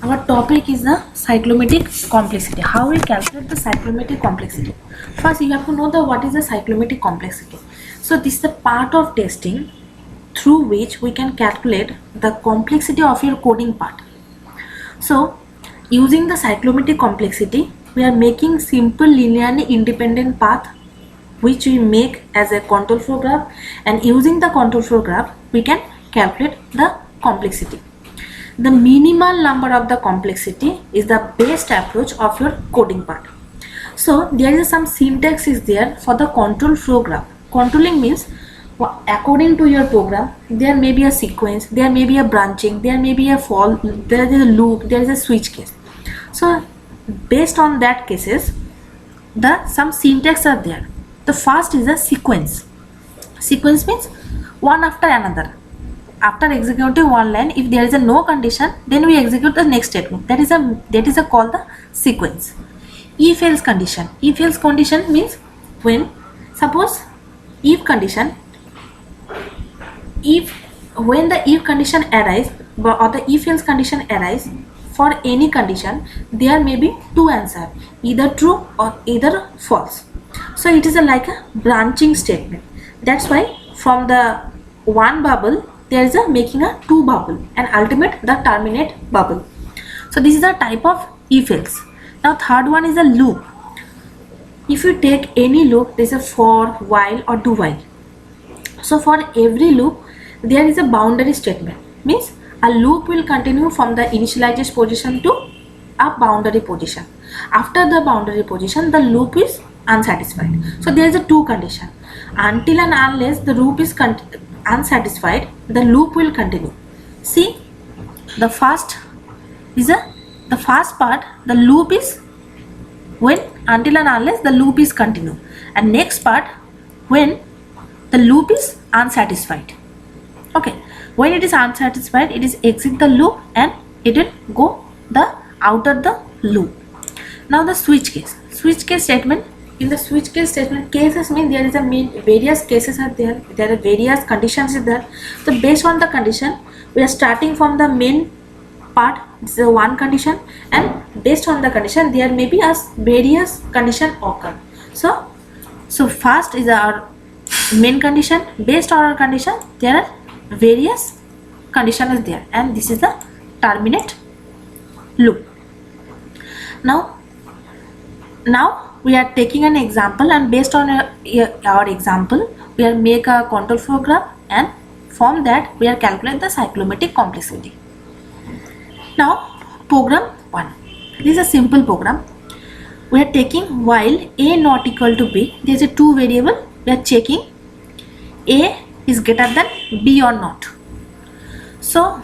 Our topic is the cyclomatic complexity. How we calculate the cyclomatic complexity. First, you have to know what is the cyclomatic complexity. So this is the part of testing through which we can calculate the complexity of your coding part. So using the cyclomatic complexity, we are making simple linearly independent path which we make as a control flow graph, and using the control flow graph we can calculate the complexity. The minimal number of the complexity is the best approach of your coding part. So there is some syntax is there for the control flow graph. Controlling means according to your program there may be a sequence, there may be a branching, there may be a fall, there is a loop, there is a switch case. So based on that cases some syntax are there. The first is a sequence. Sequence means one after another. After executing one line, if there is a no condition, then we execute the next statement. That is called the sequence. If else condition. If else condition means when suppose if condition, when the if condition arise or the if else condition arise for any condition, there may be two answers, either true or either false. So it is like a branching statement. That's why from the one bubble there is a making a two bubble and ultimate the terminate bubble. So this is a type of if else. Now third one is a loop. If you take any loop, there is a for, while or do while. So for every loop there is a boundary statement, means a loop will continue from the initialized position to a boundary position. After the boundary position the loop is unsatisfied. So there is a two condition. Until and unless the loop is unsatisfied, the loop will continue. See, the first part, the loop is when until and unless the loop is continue, and next part when the loop is unsatisfied. Okay, when it is unsatisfied, it is exit the loop and it will go the outer the loop. Now the switch case. Switch case statement. In the switch case statement, cases mean there is a various cases are there. There are various conditions is there. So based on the condition, we are starting from the main part. This is the one condition, and based on the condition, there may be as various condition occur. So first is our main condition. Based on our condition, there are various condition is there, and this is the terminate loop. Now we are taking an example, and based on our example we are make a control flow graph, and from that we are calculate the cyclomatic complexity. Now program 1. This is a simple program. We are taking while a not equal to b, there is a two variable. We are checking a is greater than b or not. So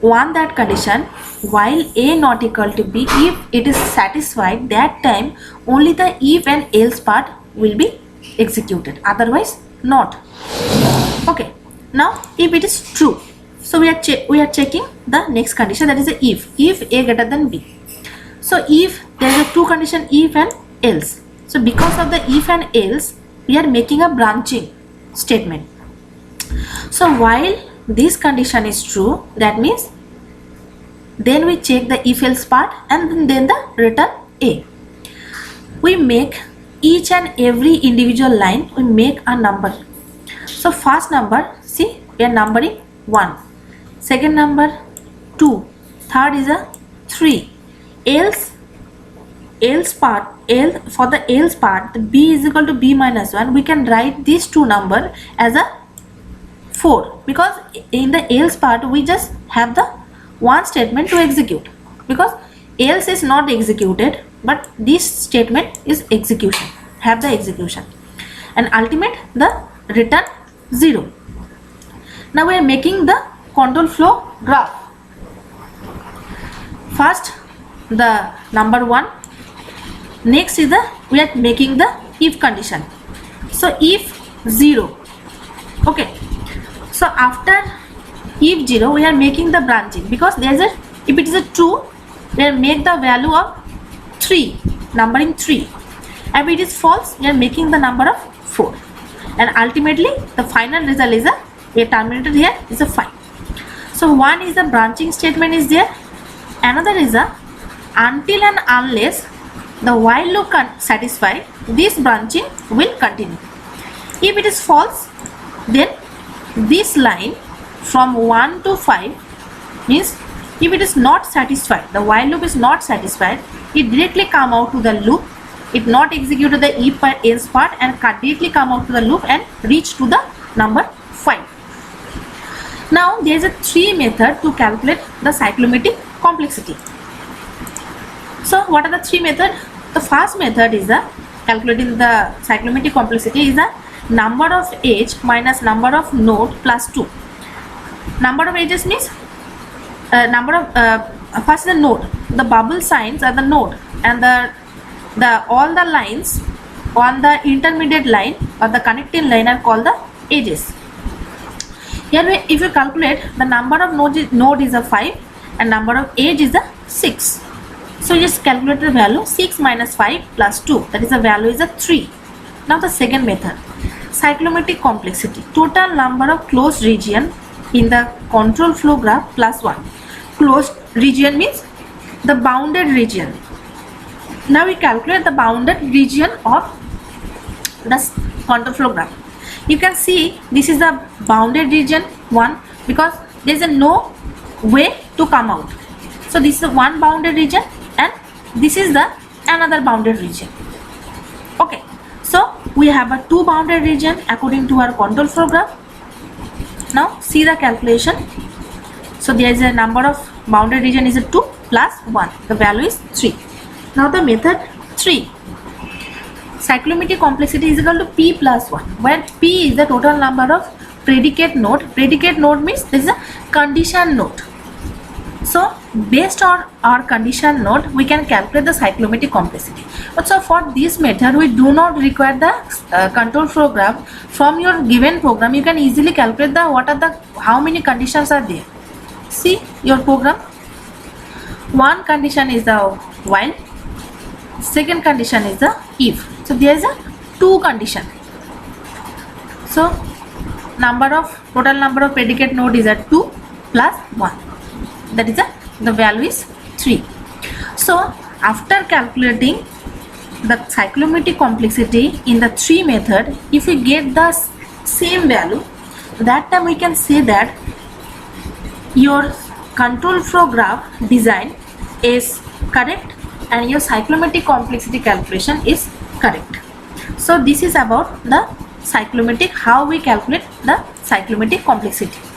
on that condition, while a not equal to b, if it is satisfied, that time only the if and else part will be executed, otherwise not. Okay, now if it is true, so we are checking the next condition, that is a if a greater than b. So if there is a two condition, if and else. So because of the if and else, we are making a branching statement. So while this condition is true, that means then we check the if else part and then the return a. We make each and every individual line, we make a number. So first number, see, we are numbering 1, second number 2, third is a 3. Else part, for the else part, the b is equal to b minus 1, we can write these two number as a 4, because in the else part we just have the one statement to execute, because else is not executed, but this statement is execution, have the execution, and ultimate the return 0. Now we are making the control flow graph. First the number 1, next is we are making the if condition. So if 0, okay. So after if 0, we are making the branching, because there is if it is a true, we are make the value of 3, numbering 3, and if it is false, we are making the number of 4, and ultimately the final result is a terminated here is a 5. So one is the branching statement is there, Another is a until and unless the while loop satisfied, this branching will continue. If it is false, then this line from 1 to 5 means if it is not satisfied, the while loop is not satisfied, it directly come out to the loop, it not execute the if or else part and directly come out to the loop and reach to the number 5. Now there is a 3 method to calculate the cyclomatic complexity. So what are the 3 methods? The first method is the calculating the cyclomatic complexity is the number of edge minus number of node plus 2. Number of edges means number of first the node, the bubble signs are the node, and the all the lines on the intermediate line or the connecting line are called the edges. Here if you calculate, the number of node is a 5 and number of edge is a 6. So just calculate the value 6 minus 5 plus 2, that is the value is a 3. Now the second method, cyclomatic complexity, total number of closed region in the control flow graph plus 1. Closed region means the bounded region. Now we calculate the bounded region of the control flow graph. You can see this is the bounded region 1 because there is no way to come out. So this is the one bounded region and this is the another bounded region. Okay, so we have a 2 bounded region according to our control flow graph. Now see the calculation. So there is a number of bounded region is a 2 plus 1, the value is 3. Now the method 3, cyclomatic complexity is equal to p plus 1, where p is the total number of predicate node. Predicate node means this is a condition node. So based on our condition node, we can calculate the cyclomatic complexity. But so for this method, we do not require the control flow graph. From your given program, you can easily calculate the how many conditions are there. See your program. One condition is the while, second condition is the if. So there is a 2 condition. So total number of predicate node is a 2 plus 1. That is the value is 3. So after calculating the cyclomatic complexity in the 3 method, if we get the same value, that time we can say that your control flow graph design is correct and your cyclomatic complexity calculation is correct. So this is about the cyclomatic, how we calculate the cyclomatic complexity.